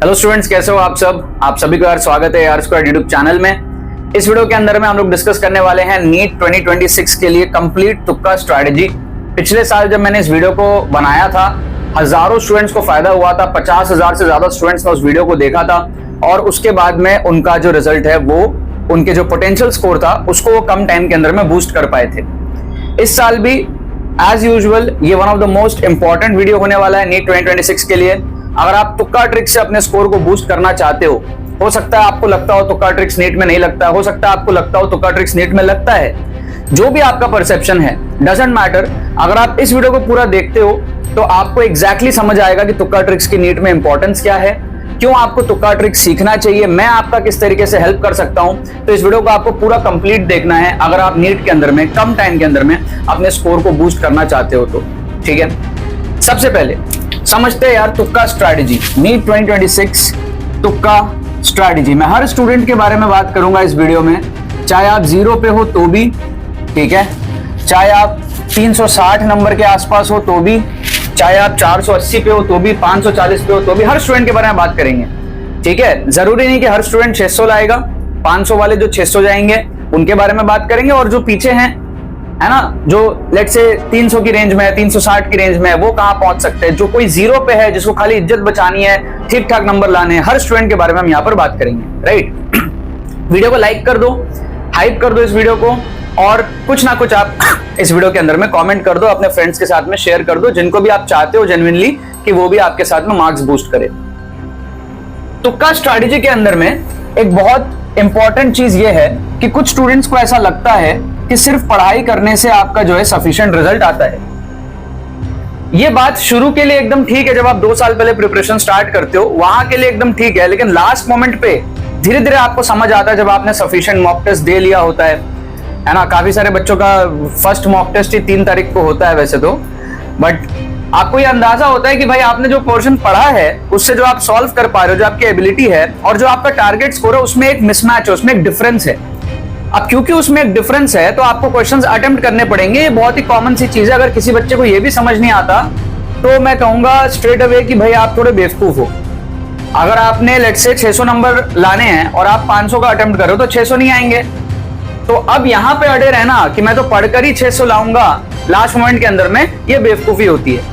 Hello students, कैसे हो आप सब। आप सभी को यार स्वागत है यार स्क्वायर यूट्यूब चैनल में। इस वीडियो के अंदर में हम लोग डिस्कस करने वाले हैं नीट 2026 के लिए कंप्लीट तुक्का स्ट्रैटेजी। पिछले साल जब मैंने इस वीडियो को बनाया था, हजारों स्टूडेंट्स को फायदा हुआ था। 50,000 से ज्यादा स्टूडेंट्स ने उस वीडियो को देखा था और उसके बाद में उनका जो रिजल्ट है वो उनके जो पोटेंशियल स्कोर था उसको वो कम टाइम के अंदर में बूस्ट कर पाए थे। इस साल भी एज यूजुअल ये one of the most important video होने वाला है नीट 2026 के लिए। अगर आप तुक्का ट्रिक से अपने स्कोर को बूस्ट करना चाहते हो सकता है आपको लगता हो तुक्का ट्रिक्स नीट में नहीं लगता है, हो सकता है आपको लगता हो तुक्का ट्रिक्स नीट में लगता है। जो भी आपका परसेप्शन है डजंट मैटर। अगर आप इस वीडियो को पूरा देखते हो तो आपको एग्जैक्टली समझ आएगा कि तुक्का ट्रिक्स की नीट में इंपॉर्टेंस क्या है, क्यों आपको तुक्का ट्रिक्स सीखना चाहिए, मैं आपका किस तरीके से हेल्प कर सकता हूं। तो इस वीडियो को आपको पूरा कंप्लीट देखना है अगर आप नीट के अंदर में कम टाइम के अंदर में अपने स्कोर को बूस्ट करना चाहते हो तो। ठीक है, सबसे पहले समझते हैं यार तुक्का स्ट्रैटेजी। नीट 2026 तुक्का स्ट्रैटेजी। मैं हर स्टूडेंट के बारे में बात करूंगा इस वीडियो में, चाहे आप 0 पे हो तो भी, ठीक है, चाहे आप 360 नंबर के आसपास हो तो भी, चाहे आप 480 पे हो तो भी, 540 पे हो तो भी, हर स्टूडेंट के बारे में बात करेंगे। ठीक है, जरूरी नहीं कि हर स्टूडेंट 600 लाएगा। 500 वाले जो 600 जाएंगे उनके बारे में बात करेंगे, और जो पीछे हैं है ना, जो लेट्स से 300 की रेंज में है, 360 की रेंज में है, वो कहां पहुंच सकते हैं। जो कोई 0 पे है, जिसको खाली इज्जत बचानी है, ठीक ठाक नंबर लाने हैं, हर स्टूडेंट के बारे में हम यहाँ पर बात करेंगे। राइट, वीडियो को लाइक कर दो, हाइप कर दो इस वीडियो को, और कुछ ना कुछ आप इस वीडियो के अंदर में कमेंट कर दो, अपने फ्रेंड्स के साथ में शेयर कर दो, जिनको भी आप चाहते हो जेन्युइनली कि वो भी आपके साथ में मार्क्स बूस्ट करे। तुक्का स्ट्रैटेजी के अंदर में एक बहुत इंपॉर्टेंट चीज ये है कि कुछ स्टूडेंट्स को ऐसा लगता है कि सिर्फ पढ़ाई करने से आपका जो है सफिशिएंट रिजल्ट आता है। ये बात शुरू के लिए एकदम ठीक है, जब आप 2 साल पहले प्रिपरेशन स्टार्ट करते हो वहां के लिए एकदम ठीक है, लेकिन लास्ट मोमेंट पे धीरे धीरे आपको समझ आता है, जब आपने सफिशिएंट मॉक टेस्ट दे लिया होता है ना। काफी सारे बच्चों का फर्स्ट मॉक टेस्ट ही 3 तारीख को होता है वैसे तो, बट आपको ये अंदाजा होता है कि भाई आपने जो पोर्शन पढ़ा है उससे जो आप सॉल्व कर पा रहे हो, जो आपकी एबिलिटी है और जो आपका टारगेट स्कोर है, उसमें एक मिसमैच है, उसमें एक डिफरेंस है। अब क्योंकि उसमें एक डिफरेंस है तो आपको क्वेश्चंस अटेम्प्ट करने पड़ेंगे। ये बहुत ही कॉमन सी चीज है। अगर किसी बच्चे को ये भी समझ नहीं आता तो मैं कहूंगा स्ट्रेट अवे कि भाई आप थोड़े बेवकूफ हो। अगर आपने लेट्स से 600 नंबर लाने हैं और आप 500 का अटेम्प्ट करो तो 600 नहीं आएंगे। तो अब यहां पे अड़े रहना कि मैं तो पढ़कर ही 600 लाऊंगा लास्ट मोमेंट के अंदर में, ये बेवकूफी होती है।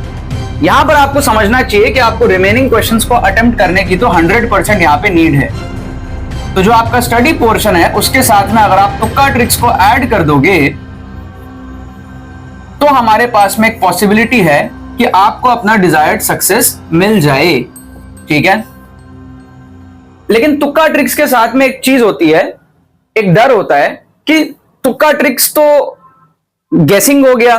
यहां पर आपको समझना चाहिए कि आपको रिमेनिंग क्वेश्चंस को अटेम्प्ट करने की तो 100% यहां पे नीड है। तो जो आपका स्टडी पोर्शन है उसके साथ में अगर आप तुक्का ट्रिक्स को ऐड कर दोगे तो हमारे पास में एक पॉसिबिलिटी है कि आपको अपना डिजायर्ड सक्सेस मिल जाए। ठीक है, लेकिन तुक्का ट्रिक्स के साथ में एक चीज होती है, एक डर होता है कि तुक्का ट्रिक्स तो गेसिंग हो गया,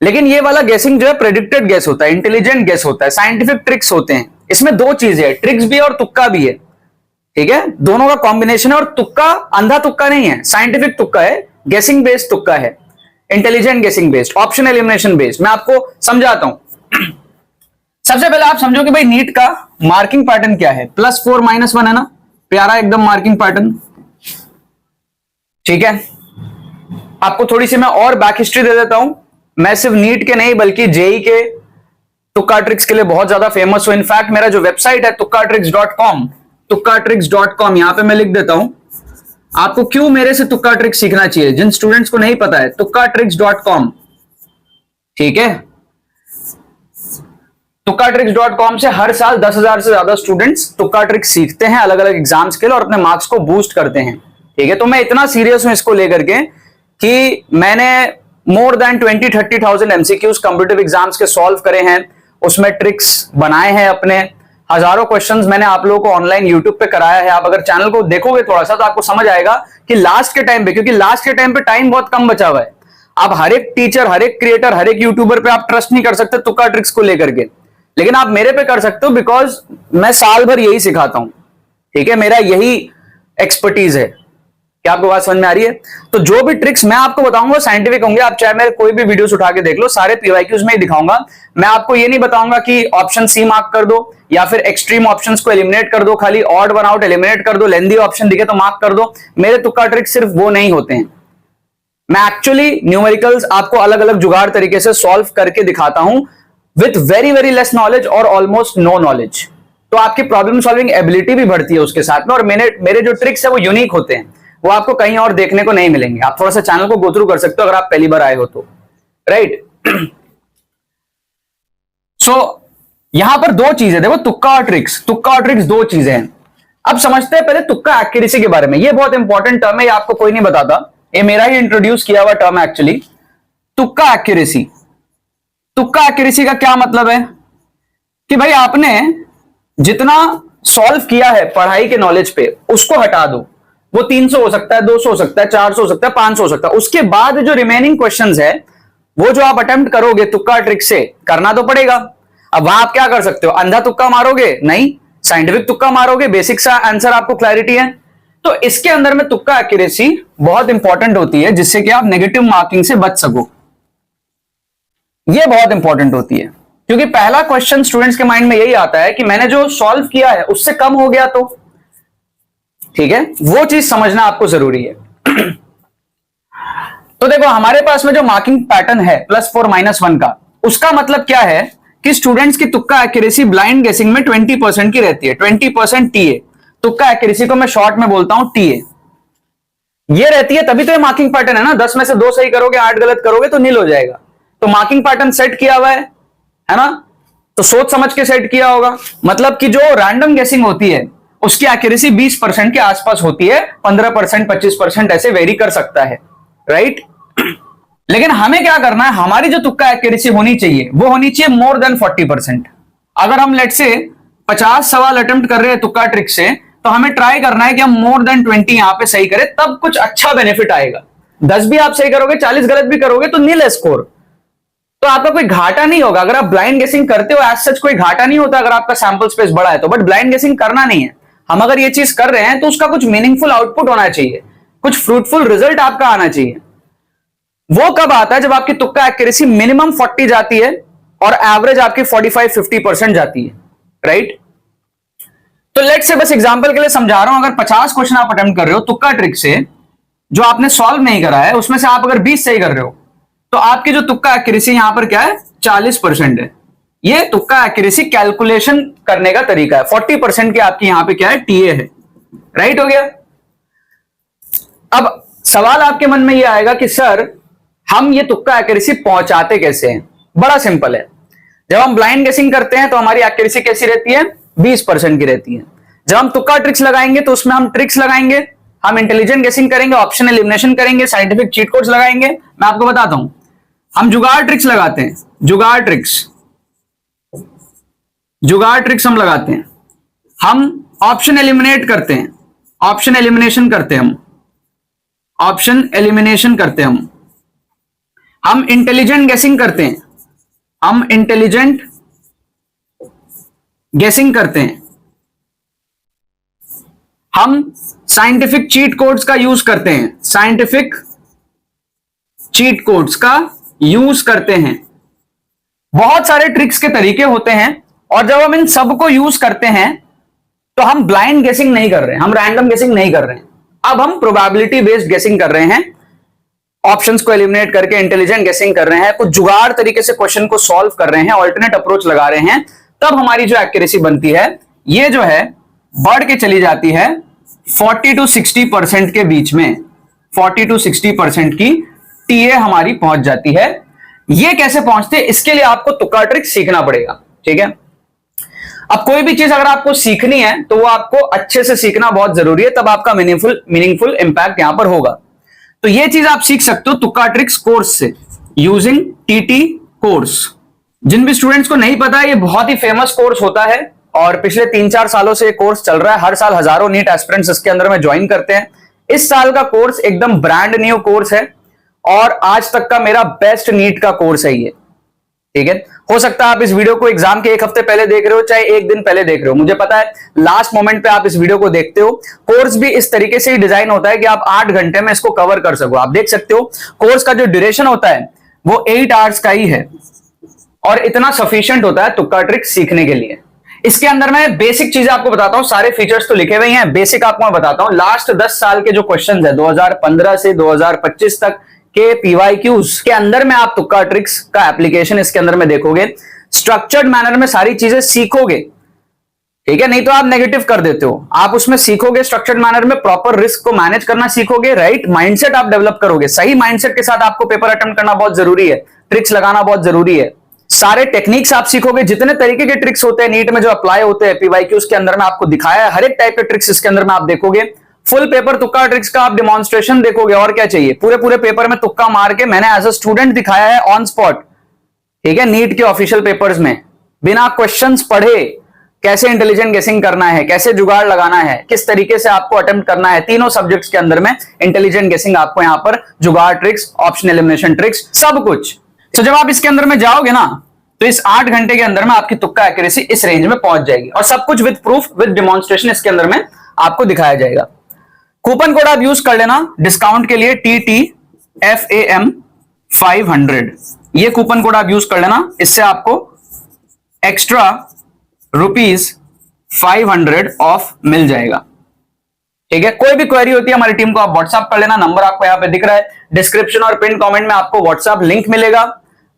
लेकिन ये वाला गेसिंग जो है प्रेडिक्टेड गेस होता है, इंटेलिजेंट गेस होता है, साइंटिफिक ट्रिक्स होते हैं। इसमें 2 चीजें है, ट्रिक्स भी और तुक्का भी है। ठीक है, दोनों का कॉम्बिनेशन है। और तुक्का अंधा तुक्का नहीं है, साइंटिफिक तुक्का है, गेसिंग बेस्ड तुक्का है, इंटेलिजेंट गेसिंग बेस्ड, ऑप्शन एलिमिनेशन बेस्ड। मैं आपको समझाता हूं। सबसे पहले आप समझो कि भाई नीट का मार्किंग पैटर्न क्या है। +4 -1 है ना, प्यारा एकदम मार्किंग पैटर्न। ठीक है, आपको थोड़ी सी मैं और बैक हिस्ट्री दे देता हूं। मैं सिर्फ नीट के नहीं बल्कि जेई के तुक्का ट्रिक्स के लिए बहुत ज्यादा फेमस हूं। इनफैक्ट मेरा जो वेबसाइट है tukkatricks.com, tukkatricks.com, यहां पे मैं लिख देता हूं आपको क्यों मेरे से तुक्का ट्रिक्स सीखना चाहिए, जिन स्टूडेंट्स को नहीं पता है, tukkatricks.com। ठीक है, tukkatricks.com से हर साल 10,000 से ज्यादा स्टूडेंट्स तुक्का ट्रिक्स सीखते हैं अलग अलग एग्जाम्स के लिए और अपने मार्क्स को बूस्ट करते हैं। ठीक है, तो मैं इतना सीरियस हूं इसको लेकर के कि मैंने more than 20-30,000 MCQs competitive exams के सॉल्व करे हैं, उसमें ट्रिक्स बनाए हैं अपने। हजारों क्वेश्चंस मैंने आप लोगों को ऑनलाइन यूट्यूब पे कराया है। आप अगर चैनल को देखोगे थोड़ा सा तो आपको समझ आएगा कि लास्ट के टाइम पे, क्योंकि लास्ट के टाइम पे टाइम बहुत कम बचा हुआ है, आप हर एक टीचर, हर एक क्रिएटर, हर एक यूट्यूबर पे आप ट्रस्ट नहीं कर सकते तुक्का ट्रिक्स को लेकर के, लेकिन आप मेरे पे कर सकते हो, बिकॉज मैं साल भर यही सिखाता हूं। ठीक है, मेरा यही एक्सपर्टीज है। क्या आपको बात समझ में आ रही है? तो जो भी ट्रिक्स मैं आपको बताऊंगा साइंटिफिक होंगे। आप चाहे मेरे कोई भी वीडियोस उठा के देख लो, सारे PYQs में ही दिखाऊंगा। मैं आपको ये नहीं बताऊंगा कि ऑप्शन सी मार्क कर दो या फिर एक्सट्रीम ऑप्शंस को एलिमिनेट कर दो, खाली ऑड वन आउट एलिमिनेट कर दो, लेंदी ऑप्शन दिखे तो मार्क कर दो। मेरे तुक्का ट्रिक्स सिर्फ वो नहीं होते हैं। मैं एक्चुअली न्यूमेरिकल्स आपको अलग अलग जुगाड़ तरीके से सॉल्व करके दिखाता हूं with very very less knowledge और ऑलमोस्ट नो नॉलेज। तो आपकी प्रॉब्लम सॉल्विंग एबिलिटी भी बढ़ती है उसके साथ में, और मेरे जो ट्रिक्स है वो यूनिक होते हैं, वो आपको कहीं और देखने को नहीं मिलेंगे। आप थोड़ा सा चैनल को गो थ्रू कर सकते हो अगर आप पहली बार आए हो तो, राइट। सो यहां पर दो चीजें देखो, तुक्का और ट्रिक्स, तुक्का और ट्रिक्स दो चीजें हैं। अब समझते हैं पहले तुक्का एक्यूरेसी के बारे में। ये बहुत इंपॉर्टेंट टर्म है, ये आपको कोई नहीं बताता, ये मेरा ही इंट्रोड्यूस किया हुआ टर्म है एक्चुअली। तुक्का एक्यूरेसी, तुक्का एक्यूरेसी का क्या मतलब है कि भाई आपने जितना सॉल्व किया है पढ़ाई के नॉलेज पे उसको हटा दो, वो 300 हो सकता है, 200 हो सकता है, 400 हो सकता है, 500 हो सकता है, उसके बाद जो रिमेनिंग क्वेश्चंस है वो जो आप अटेम्प्ट करोगे तुक्का ट्रिक से, करना तो पड़ेगा। अब वहां आप क्या कर सकते हो, अंधा तुक्का मारोगे नहीं, साइंटिफिक तुक्का मारोगे, बेसिक सा आंसर आपको क्लैरिटी है। तो इसके अंदर में तुक्का एक्यूरेसी बहुत इंपॉर्टेंट होती है, जिससे कि आप नेगेटिव मार्किंग से बच सको। ये बहुत इंपॉर्टेंट होती है, क्योंकि पहला क्वेश्चन स्टूडेंट्स के माइंड में यही आता है कि मैंने जो सॉल्व किया है उससे कम हो गया तो, ठीक है, वो चीज समझना आपको जरूरी है। तो देखो हमारे पास में जो मार्किंग पैटर्न है +4 -1 का, उसका मतलब क्या है कि स्टूडेंट्स की तुक्का एक्यूरेसी ब्लाइंड गेसिंग में 20% की रहती है, 20% टीए। तुक्का एक्यूरेसी को मैं शॉर्ट में बोलता हूं टीए। ये रहती है तभी तो ये मार्किंग पैटर्न है ना, 10 में से 2 सही करोगे, 8 गलत करोगे तो नील हो जाएगा। तो मार्किंग पैटर्न सेट किया हुआ है ना, तो सोच समझ के सेट किया होगा। मतलब कि जो रैंडम गेसिंग होती है उसकी एक्यूरेसी 20% के आसपास होती है, 15%, 25% ऐसे वेरी कर सकता है, राइट। लेकिन हमें क्या करना है, हमारी जो तुक्का एक्यूरेसी होनी चाहिए वो होनी चाहिए मोर देन 40%। अगर हम लेट से 50 सवाल अटेम्प्ट कर रहे हैं तुक्का ट्रिक से, तो हमें ट्राई करना है कि हम मोर देन 20 यहां पे सही करें, तब कुछ अच्छा बेनिफिट आएगा। 10 भी आप सही करोगे, 40 गलत भी करोगे तो नील है स्कोर, तो आपका कोई घाटा नहीं होगा। अगर आप ब्लाइंड गेसिंग करते हो एज सच कोई घाटा नहीं होता अगर आपका सैंपल स्पेस बड़ा है तो, बट ब्लाइंड गेसिंग करना नहीं है। हम अगर ये चीज कर रहे हैं तो उसका कुछ मीनिंगफुल आउटपुट होना चाहिए, कुछ फ्रूटफुल रिजल्ट आपका आना चाहिए। वो कब आता है, जब आपकी तुक्का एक्यूरेसी मिनिमम 40 जाती है और एवरेज आपकी 45-50% जाती है, राइट। तो लेट्स से बस एग्जांपल के लिए समझा रहा हूं, अगर 50 क्वेश्चन आप अटेम्प्ट कर रहे हो तुक्का ट्रिक से, जो आपने सॉल्व नहीं करा है, उसमें से आप अगर 20 सही कर रहे हो, तो आपकी जो तुक्का एक्यूरेसी यहां पर क्या है, 40% है। ये तुक्का एक्यूरेसी कैलकुलेशन करने का तरीका है। 40% की आपकी यहां पे क्या है, टीए है, राइट हो गया। अब सवाल आपके मन में ये आएगा कि सर हम ये तुक्का एक्यूरेसी पहुंचाते कैसे हैं। बड़ा सिंपल है, जब हम ब्लाइंड गेसिंग करते हैं तो हमारी एक्यूरेसी कैसी रहती है, 20% की रहती है। जब हम तुक्का ट्रिक्स लगाएंगे तो उसमें हम ट्रिक्स लगाएंगे, हम इंटेलिजेंट गेसिंग करेंगे, ऑप्शन एलिमिनेशन करेंगे, साइंटिफिक चीट कोड्स लगाएंगे। मैं आपको बताता हूं, हम जुगाड़ ट्रिक्स लगाते हैं, जुगाड़ ट्रिक्स हम लगाते हैं, हम ऑप्शन एलिमिनेट करते हैं, ऑप्शन एलिमिनेशन करते हैं, हम इंटेलिजेंट गेसिंग करते हैं, हम इंटेलिजेंट गेसिंग करते हैं, हम साइंटिफिक चीट कोड्स का यूज करते हैं, साइंटिफिक चीट कोड्स का यूज करते हैं। बहुत सारे ट्रिक्स के तरीके होते हैं, और जब हम इन सबको यूज करते हैं तो हम ब्लाइंड गेसिंग नहीं कर रहे हैं, हम रैंडम गेसिंग नहीं कर रहे हैं, अब हम प्रोबेबिलिटी बेस्ड गेसिंग कर रहे हैं, ऑप्शंस को एलिमिनेट करके इंटेलिजेंट गेसिंग कर रहे हैं, कुछ जुगाड़ तरीके से क्वेश्चन को सॉल्व कर रहे हैं, ऑल्टरनेट अप्रोच लगा रहे हैं। तब हमारी जो एक्यूरेसी बनती है ये जो है बढ़ के चली जाती है 40 से 60% के बीच में, 40 से 60% की टीए हमारी पहुंच जाती है। ये कैसे पहुंचते हैं, इसके लिए आपको तुक्का ट्रिक सीखना पड़ेगा, ठीक है। अब कोई भी चीज अगर आपको सीखनी है तो वो आपको अच्छे से सीखना बहुत जरूरी है, तब आपका मीनिंगफुल इंपैक्ट यहां पर होगा। तो ये चीज आप सीख सकते हो तुक्का ट्रिक्स कोर्स से, यूजिंग टीटी कोर्स। जिन भी स्टूडेंट्स को नहीं पता, ये बहुत ही फेमस कोर्स होता है और पिछले 3-4 सालों से ये कोर्स चल रहा है। हर साल हजारों नीट एस्पिरेंट्स इसके अंदर में ज्वाइन करते हैं। इस साल का कोर्स एकदम ब्रांड न्यू कोर्स है और आज तक का मेरा बेस्ट नीट का कोर्स है ये, ठीक है। हो सकता है आप इस वीडियो को एग्जाम के 1 हफ्ते पहले देख रहे हो, चाहे 1 दिन पहले देख रहे हो, मुझे पता है लास्ट मोमेंट पे आप इस वीडियो को देखते हो। कोर्स भी इस तरीके से ही डिजाइन होता है कि आप 8 घंटे में इसको कवर कर सको। आप देख सकते हो कोर्स का जो ड्यूरेशन होता है वो 8 आवर्स का ही है और इतना सफिशिएंट होता है तुक्का ट्रिक सीखने के लिए। इसके अंदर मैं बेसिक चीजें आपको बताता हूं, सारे फीचर्स तो लिखे हुए हैं, बेसिक आपको मैं बताता हूं। लास्ट 10 साल के जो क्वेश्चंस है 2015 से 2025 तक के पीवाईक्यूज के अंदर में आप तुक्का ट्रिक्स का एप्लीकेशन इसके अंदर में देखोगे, स्ट्रक्चर्ड मैनर में सारी चीजें सीखोगे, ठीक है, नहीं तो आप नेगेटिव कर देते हो। आप उसमें सीखोगे स्ट्रक्चर्ड मैनर में प्रॉपर रिस्क को मैनेज करना सीखोगे, राइट माइंडसेट आप डेवलप करोगे। सही माइंडसेट के साथ आपको पेपर अटेम्प्ट करना बहुत जरूरी है, ट्रिक्स लगाना बहुत जरूरी है। सारे टेक्निक्स आप सीखोगे, जितने तरीके के ट्रिक्स होते हैं नीट में जो अप्लाई होते हैं पीवाईक्यूज के अंदर में आपको दिखाया है, हर एक टाइप के ट्रिक्स इसके अंदर में आप देखोगे। फुल पेपर तुक्का ट्रिक्स का आप डिमॉन्स्ट्रेशन देखोगे, और क्या चाहिए। पूरे पूरे पेपर में तुक्का मार के मैंने एज अ स्टूडेंट दिखाया है ऑन स्पॉट, ठीक है, नीट के ऑफिशियल पेपर्स में बिना क्वेश्चंस पढ़े कैसे इंटेलिजेंट गेसिंग करना है, कैसे जुगाड़ लगाना है, किस तरीके से आपको अटेम्प्ट करना है। तीनों सब्जेक्ट्स के अंदर में इंटेलिजेंट गेसिंग आपको यहां पर जुगाड़ ट्रिक्स, ऑप्शन एलिमिनेशन ट्रिक्स, सब कुछ। तो जब आप इसके अंदर में जाओगे ना तो इस 8 घंटे के अंदर में आपकी तुक्का एक्यूरेसी इस रेंज में पहुंच जाएगी, और सब कुछ विद प्रूफ विद डिमॉन्स्ट्रेशन इसके अंदर में आपको दिखाया जाएगा। कूपन कोड आप यूज कर लेना डिस्काउंट के लिए TTFAM 500, ये कूपन कोड आप यूज कर लेना, इससे आपको एक्स्ट्रा ₹500 ऑफ मिल जाएगा। ठीक है, कोई भी क्वेरी होती है हमारी टीम को आप व्हाट्सएप कर लेना, नंबर आपको यहां पे दिख रहा है, डिस्क्रिप्शन और पिन कमेंट में आपको व्हाट्सएप लिंक मिलेगा।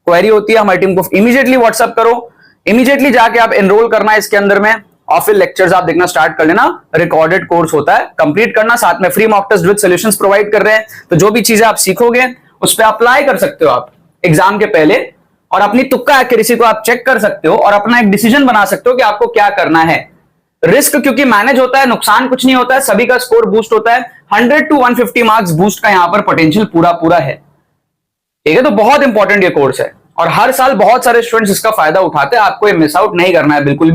क्वेरी होती है हमारी टीम को इमीडिएटली व्हाट्सएप करो, इमीडिएटली जाके आप एनरोल करना इसके अंदर में, और फिर लेक्चर्स आप देखना स्टार्ट कर लेना। रिकॉर्डेड कोर्स होता है, कंप्लीट करना, साथ में free mock test with solutions provide कर रहे हैं। तो जो भी चीजें आप सीखोगे उस पर अप्लाई कर सकते हो आप एग्जाम के पहले, और अपनी तुक्का एक्यूरेसी को आप चेक कर सकते हो और अपना एक डिसीजन बना सकते हो कि आपको क्या करना है। रिस्क क्योंकि मैनेज होता है, नुकसान कुछ नहीं होता है, सभी का स्कोर बूस्ट होता है। 100 to 150 मार्क्स बूस्ट का यहां पर पोटेंशियल पूरा है। ठीक है, तो बहुत इंपॉर्टेंट ये कोर्स है, और हर साल बहुत सारे स्टूडेंट्स इसका फायदा उठाते हैं। आपको ये मिस आउट नहीं करना है, बिल्कुल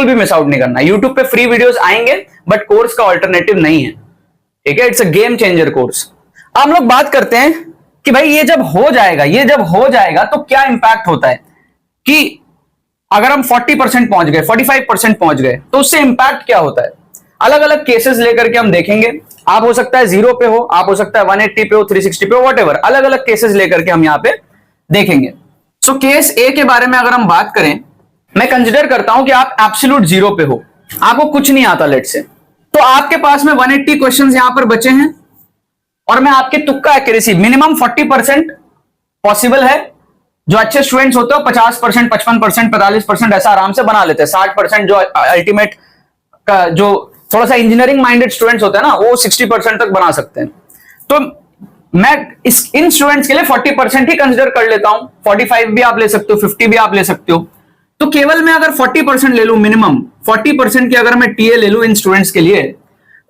भी मिस आउट नहीं करना है। यूट्यूब पे फ्री वीडियोस आएंगे, बट कोर्स का ऑल्टरनेटिव नहीं है। ठीक है, it's a game changer course. हम लोग बात करते हैं कि भाई ये जब हो जाएगा तो क्या इंपैक्ट होता है, कि अगर हम 40% पहुंच गए, 45% पहुंच गए, तो उससे इंपैक्ट क्या होता है। अलग अलग केसेस लेकर के हम देखेंगे। आप हो सकता है 0 पे हो, आप हो सकता है 180 पे हो, 360 पे हो, वॉट एवर, अलग अलग केसेस लेकर के हम यहां पे देखेंगे। सो केस ए के बारे में अगर हम बात करें, मैं कंसिडर करता हूं कि आप एब्सोल्यूट 0 पे हो, आपको कुछ नहीं आता लेट से, तो आपके पास में 180 क्वेश्चंस यहां पर बचे हैं, और मैं आपके तुक्का एक्यूरेसी मिनिमम 40% पॉसिबल है। जो अच्छे स्टूडेंट्स होते हो 50%, 55%, 45% ऐसा आराम से बना लेते हैं। 60% जो अल्टीमेट का, जो थोड़ा सा इंजीनियरिंग माइंडेड स्टूडेंट्स होते हैं ना, वो 60% तक बना सकते हैं। तो मैं इन स्टूडेंट्स के लिए 40% ही कंसिडर कर लेता हूं। 45 भी आप ले सकते हो, 50 भी आप ले सकते हो। तो केवल मैं अगर 40% ले लूं, मिनिमम 40% की अगर मैं टीए ले लूं इन स्टूडेंट्स के लिए,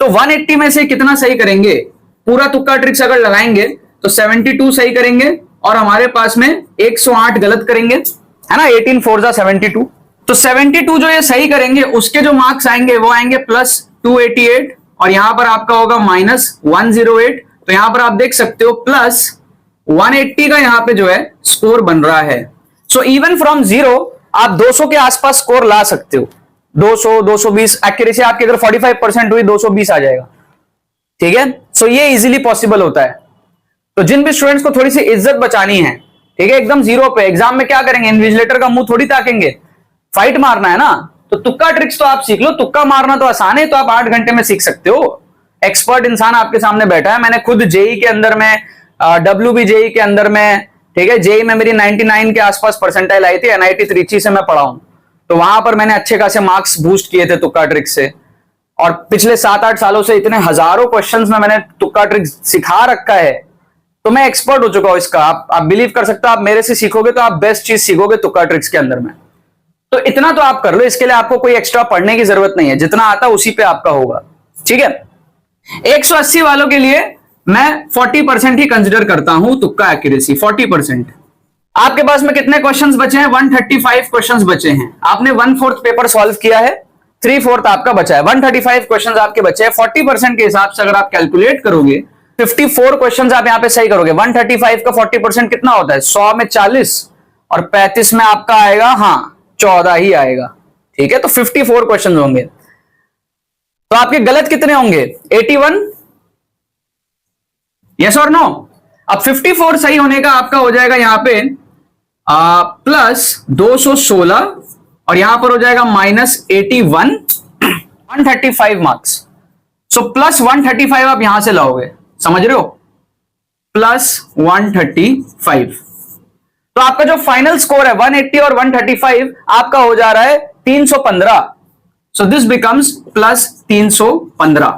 तो 180 में से कितना सही करेंगे, पूरा तुक्का ट्रिक्स अगर लगाएंगे तो 72 सही करेंगे, और हमारे पास में 108 गलत करेंगे, है ना। 18 4 जा 72, तो 72 जो ये सही करेंगे उसके जो मार्क्स आएंगे वो आएंगे +288, और यहां पर आपका होगा -108। तो यहां पर आप देख सकते हो +180 का यहां पे जो है स्कोर बन रहा है। सो इवन फ्रॉम 0 आप 200 के आसपास स्कोर ला सकते हो। 200, 220 एक्यूरेसी आपकी अगर 45% हुई, 220 आ जाएगा। ठीक है, सो ये इजीली पॉसिबल होता है। तो जिन भी स्टूडेंट्स को थोड़ी सी इज्जत बचानी है, ठीक है, एकदम 0 पे, एग्जाम में क्या करेंगे, इन्विजिलेटर का मुंह थोड़ी ताकेंगे, फाइट मारना है ना, तो तुक्का ट्रिक्स तो आप सीख लो। तुक्का मारना तो आसान है, तो आप 8 घंटे में सीख सकते हो। एक्सपर्ट इंसान आपके सामने बैठा है। मैंने खुद जेई के अंदर में, WB जेई के अंदर में, ठीक है, जेई में मेरी 99 के आसपास परसेंटाइल आई थी। NIT त्रिची से मैं पढ़ा हूं, तो वहां पर मैंने अच्छे खासे मार्क्स बूस्ट किए थे तुक्का ट्रिक्स से, और पिछले 7-8 सालों से इतने हजारों क्वेश्चंस में मैंने तुक्का ट्रिक्स सिखा रखा है, तो मैं एक्सपर्ट हो चुका हूं इसका। आप बिलीव कर सकते हो, आप मेरे से सीखोगे तो आप बेस्ट चीज सीखोगे तुक्का ट्रिक्स के अंदर में। तो इतना तो आप कर लो, इसके लिए आपको कोई एक्स्ट्रा पढ़ने की जरूरत नहीं है, जितना आता उसी पे आपका होगा। ठीक है, 180 वालों के लिए मैं 40% ही कंसिडर करता हूं तुक्का एक्यूरेसी, 40%। आपके पास में कितने क्वेश्चंस बचे हैं, 135 क्वेश्चंस बचे हैं। आपने 1/4 पेपर सॉल्व किया है, 3/4 आपका बचा है। 135 क्वेश्चंस आपके बचे हैं। 40% के हिसाब से अगर आप कैलकुलेट करोगे, 54 क्वेश्चंस आप यहां पे सही करोगे। 135 का 40% कितना होता है, 100 में 40, और 35 में आपका आएगा, हाँ 14 ही आएगा। ठीक है, तो 54 क्वेश्चन होंगे। तो आपके गलत कितने होंगे, 81, यस और नो। अब 54 सही होने का आपका हो जाएगा यहां पे +216, और यहां पर हो जाएगा -81, 135 मार्क्स। सो +135 आप यहां से लाओगे, समझ रहे हो, +135। तो आपका जो फाइनल स्कोर है 180 और 135 आपका हो जा रहा है 315। So this becomes plus 315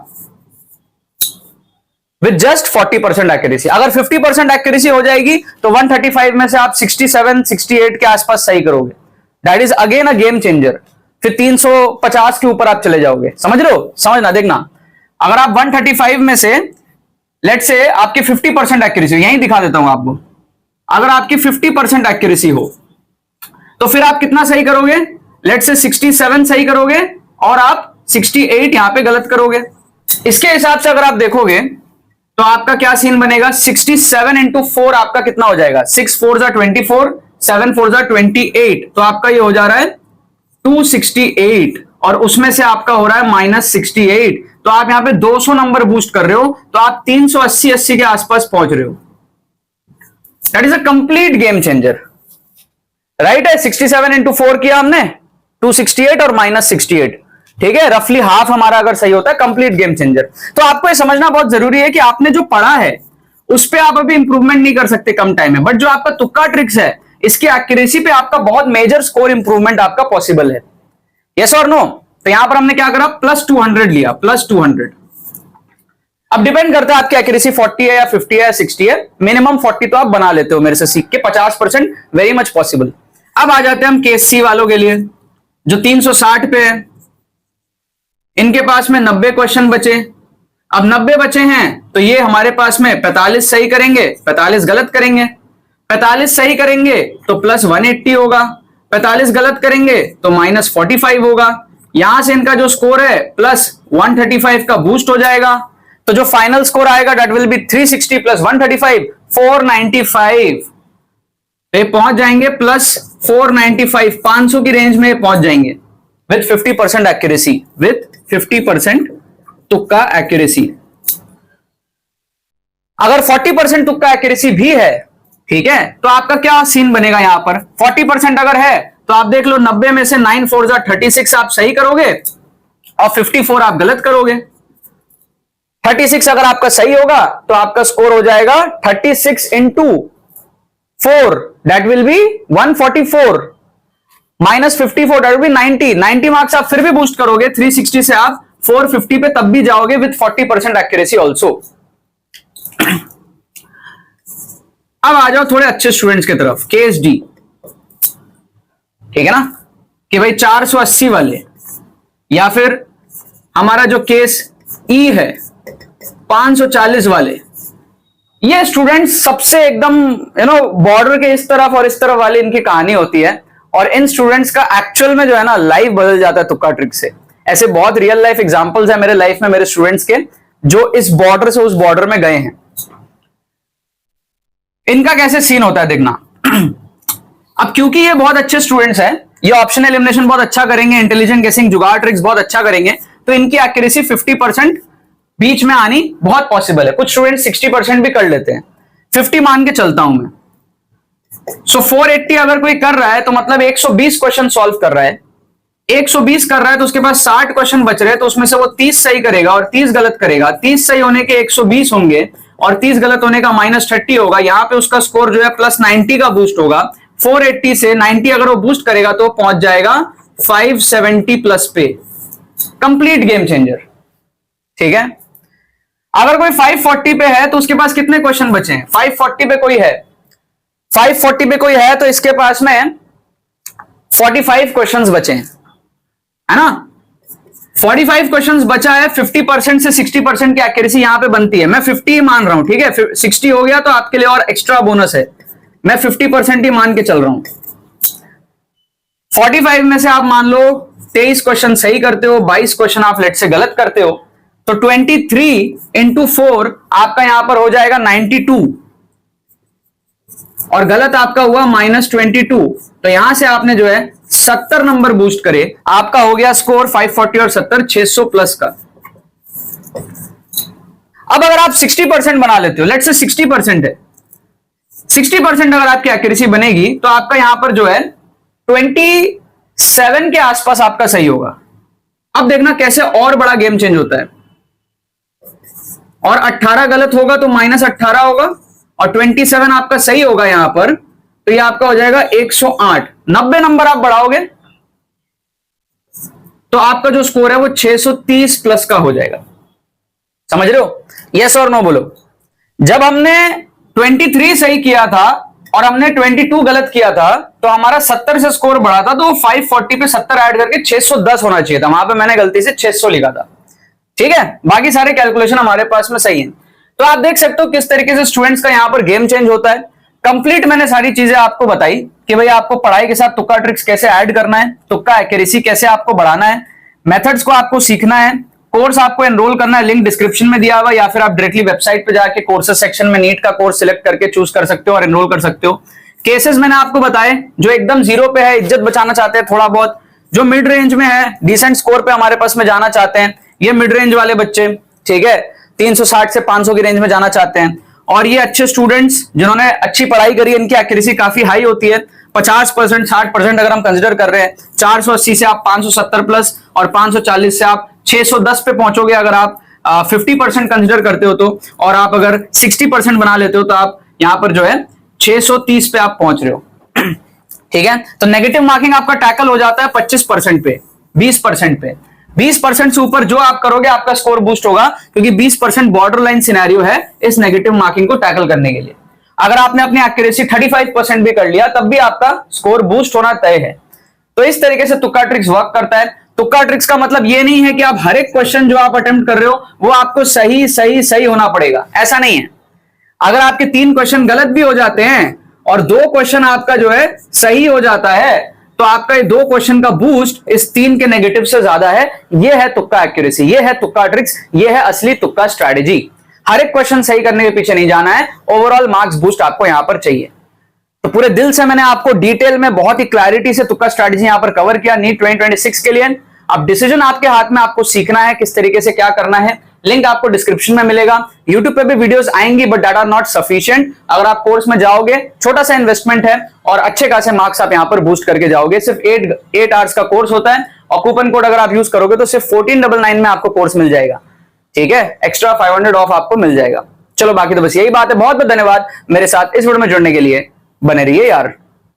with just 40% accuracy. अगर 50% एक्यूरेसी हो जाएगी तो 135 में से आप 67 68 के आसपास सही करोगे। That is again a game changer. फिर 350 के ऊपर आप चले जाओगे। समझ रहे हो? समझना, देखना, अगर आप 135 में से लेट से आपकी 50% एक्यूरेसी, यहीं दिखा देता हूं आपको, अगर आपकी 50% एक्यूरेसी हो तो फिर आप कितना सही करोगे? लेट से 67 सही करोगे और आप 68 यहां पे गलत करोगे। इसके हिसाब से अगर आप देखोगे तो आपका क्या सीन बनेगा? 67 इंटू 4 आपका कितना हो जाएगा? 6 4 जा 24, 7 4 जा 28, तो आपका ये हो जा रहा है 268 और उसमें से आपका हो रहा है -68। तो आप यहां पे 200 नंबर बूस्ट कर रहे हो, तो आप 380 के आसपास पहुंच रहे हो। That is a complete game changer, right है? 67 इंटू 4 किया हमने, 268 और -68, ठीक है? रफली हाफ हमारा अगर सही होता है, कंप्लीट गेम चेंजर। तो आपको ये समझना बहुत जरूरी है कि आपने जो पढ़ा है उस पर आप अभी इंप्रूवमेंट नहीं कर सकते कम टाइम में, बट जो आपका तुक्का ट्रिक्स है इसकी एक्यूरेसी पे आपका बहुत मेजर स्कोर इंप्रूवमेंट आपका पॉसिबल है। यस और नो? तो यहां पर हमने क्या करा? प्लस 200 लिया, प्लस 200। अब डिपेंड करता है आपकी एक्यूरेसी 40 है या 50 है या 60 है। मिनिमम 40 तो आप बना लेते हो मेरे से सीख के, 50% वेरी मच पॉसिबल। अब आ जाते हैं हम केस सी वालों के लिए जो 360 पे है। इनके पास में 90 क्वेश्चन बचे। अब 90 बचे हैं तो ये हमारे पास में 45 सही करेंगे, 45 गलत करेंगे। 45 सही करेंगे तो प्लस 180 होगा, 45 गलत करेंगे तो -45 होगा। यहां से इनका जो स्कोर है प्लस 135 का बूस्ट हो जाएगा, तो जो फाइनल स्कोर आएगा दैट विल बी 360 प्लस 135 495। ये पहुंच जाएंगे प्लस 495, 500 की रेंज में पहुंच जाएंगे विथ 50% एक्यूरेसी, विथ 50% तुक्का एक्यूरेसी। अगर 40% तुक्का एक्यूरेसी भी है, ठीक है, तो आपका क्या सीन बनेगा? यहां पर 40% अगर है तो आप देख लो 90 में से 9 4 जा 36 आप सही करोगे और 54 आप गलत करोगे। 36 अगर आपका सही होगा तो आपका स्कोर हो जाएगा 36 into 4 that will be 144 -54 that will be 90 marks आप फिर भी बूस्ट करोगे। 360 से आप 450 पे तब भी जाओगे विथ 40% एक्यूरेसी ऑल्सो। अब आ जाओ थोड़े अच्छे स्टूडेंट्स की तरफ। केस डी, ठीक है ना, कि भाई 480 वाले, या फिर हमारा जो केस ई है 540 वाले, ये स्टूडेंट्स सबसे एकदम बॉर्डर के इस तरफ और इस तरफ वाली इनकी कहानी होती है, और इन स्टूडेंट्स का एक्चुअल में जो है ना लाइफ बदल जाता है तुक्का ट्रिक से। ऐसे बहुत रियल लाइफ एग्जांपल्स है मेरे लाइफ में, मेरे स्टूडेंट्स के, जो इस बॉर्डर से उस बॉर्डर में गए हैं। इनका कैसे सीन होता है देखना। अब क्योंकि ये बहुत अच्छे स्टूडेंट्स हैं, ये ऑप्शन एलिमिनेशन बहुत अच्छा करेंगे, इंटेलिजेंट गेसिंग जुगाड़ ट्रिक्स बहुत अच्छा करेंगे, तो इनकी एक्यूरेसी 50% बीच में आनी बहुत पॉसिबल है। कुछ स्टूडेंट 60% भी कर लेते हैं। 50 मान के चलता हूं मैं। सो 480 अगर कोई कर रहा है तो मतलब 120 क्वेश्चन सॉल्व कर रहा है। 120 कर रहा है तो उसके पास 60 क्वेश्चन बच रहे हैं, तो उसमें से वो 30 सही करेगा और 30 गलत करेगा। 30 सही होने के 120 होंगे और 30 गलत होने का -30 होगा। यहां पे उसका स्कोर जो है प्लस 90 का बूस्ट होगा। 480 से 90 अगर वो बूस्ट करेगा तो पहुंच जाएगा 570 प्लस पे। कंप्लीट गेम चेंजर, ठीक है। अगर कोई 540 पे है तो उसके पास कितने क्वेश्चन बचे हैं? 540 पे कोई है, 540 पे कोई है तो इसके पास में 45 क्वेश्चंस बचे हैं, है ना। 45 क्वेश्चंस बचा है। 50% से 60% की एक्यूरेसी यहां पे बनती है। मैं 50 मान रहा हूं, ठीक है। 60 हो गया तो आपके लिए और एक्स्ट्रा बोनस है। मैं 50% ही मान के चल रहा हूं। 45 में से आप मान लो 23 क्वेश्चन सही करते हो, 22 क्वेश्चन आप लेट से गलत करते हो, तो 23 इंटू 4 आपका यहां पर हो जाएगा 92 और गलत आपका हुआ -22। तो यहां से आपने जो है 70 नंबर बूस्ट करे, आपका हो गया स्कोर 540 और 70 600 प्लस का। अब अगर आप 60% बना लेते हो, लेट से 60% है, 60% अगर आपकी एक्यूरेसी बनेगी तो आपका यहां पर जो है 27 के आसपास आपका सही होगा। अब देखना कैसे और बड़ा गेम चेंज होता है। और 18 गलत होगा तो -18 होगा और 27 आपका सही होगा यहां पर, तो ये आपका हो जाएगा 108। 90 नंबर आप बढ़ाओगे, तो आपका जो स्कोर है वो 630 प्लस का हो जाएगा। समझ रहे हो? यस और नो बोलो। जब हमने 23 सही किया था और हमने 22 गलत किया था तो हमारा 70 से स्कोर बढ़ा था, तो 540 पे 70 ऐड करके 610 होना चाहिए था। वहां पे मैंने गलती से 600 लिखा था। ठीक है, बाकी सारे कैलकुलेशन हमारे पास में सही है। तो आप देख सकते हो किस तरीके से स्टूडेंट्स का यहां पर गेम चेंज होता है। कंप्लीट मैंने सारी चीजें आपको बताई कि भाई आपको पढ़ाई के साथ तुक्का ट्रिक्स कैसे ऐड करना है, तुक्का एक्यूरेसी कैसे आपको बढ़ाना है, मेथड्स को आपको सीखना है, कोर्स आपको एनरोल करना है, लिंक डिस्क्रिप्शन में दिया हुआ, या फिर आप डायरेक्टली वेबसाइट पे जाके कोर्सेज सेक्शन में नीट का कोर्स सिलेक्ट करके चूज कर सकते हो और एनरोल कर सकते हो। केसेस मैंने आपको बताए, जो एकदम जीरो पे है, इज्जत बचाना चाहते हैं थोड़ा बहुत, जो मिड रेंज में है, डिसेंट स्कोर पे हमारे पास में जाना चाहते हैं, ये मिड रेंज वाले बच्चे, ठीक है, 360 से 500 की रेंज में जाना चाहते हैं। और ये अच्छे स्टूडेंट्स जिन्होंने अच्छी पढ़ाई करी है, इनकी एक्यूरेसी काफी हाई होती है, 50% 60% अगर हम कंसिडर कर रहे हैं। 480 से आप 570 प्लस और 540 से आप 610 पे पहुंचोगे अगर आप 50% कंसिडर करते हो तो, और आप अगर 60% बना लेते हो तो आप यहां पर जो है 630 पे आप पहुंच रहे हो। ठीक है, तो नेगेटिव मार्किंग आपका टैकल हो जाता है 25% पे, 20% पे। 20% से ऊपर जो आप करोगे आपका स्कोर बूस्ट होगा, क्योंकि 20% बॉर्डर लाइन सिनेरियो है इस नेगेटिव मार्किंग को टैकल करने के लिए। अगर आपने अपनी एक्यूरेसी 35% भी कर लिया तब भी आपका स्कोर बूस्ट होना तय है। तो इस तरीके से तुक्का ट्रिक्स वर्क करता है। तुक्का ट्रिक्स का मतलब ये नहीं है कि आप हर एक क्वेश्चन जो आप अटेम्प्ट कर रहे हो वो आपको सही सही सही होना पड़ेगा, ऐसा नहीं है। अगर आपके 3 क्वेश्चन गलत भी हो जाते हैं और 2 क्वेश्चन आपका जो है सही हो जाता है, तो आपका ये 2 क्वेश्चन का बूस्ट इस 3 के नेगेटिव से ज्यादा है। ये है तुक्का एक्यूरेसी, ये है तुक्का ट्रिक्स, ये है असली तुक्का स्ट्रैटेजी। हर एक क्वेश्चन सही करने के पीछे नहीं जाना है, ओवरऑल मार्क्स बूस्ट आपको यहां पर चाहिए। तो पूरे दिल से मैंने आपको डिटेल में बहुत ही क्लैरिटी से तुक्का स्ट्रैटेजी यहां पर कवर किया नीट 2026 के लिए। अब डिसीजन आपके हाथ में, आपको सीखना है किस तरीके से क्या करना है। लिंक आपको डिस्क्रिप्शन में मिलेगा। YouTube पे भी वीडियोस आएंगी but that are not sufficient. अगर आप कोर्स में जाओगे, छोटा सा इन्वेस्टमेंट है और अच्छे खासे मार्क्स आप यहां पर बूस्ट करके जाओगे। सिर्फ 8 आवर्स का कोर्स होता है और कूपन कोड अगर आप यूज करोगे तो सिर्फ 1499 में आपको कोर्स मिल जाएगा। ठीक है, एक्स्ट्रा 500 ऑफ आपको मिल जाएगा। चलो बाकी तो बस यही बात है। बहुत बहुत धन्यवाद मेरे साथ इस वीडियो में जुड़ने के लिए। बने रहिए यार।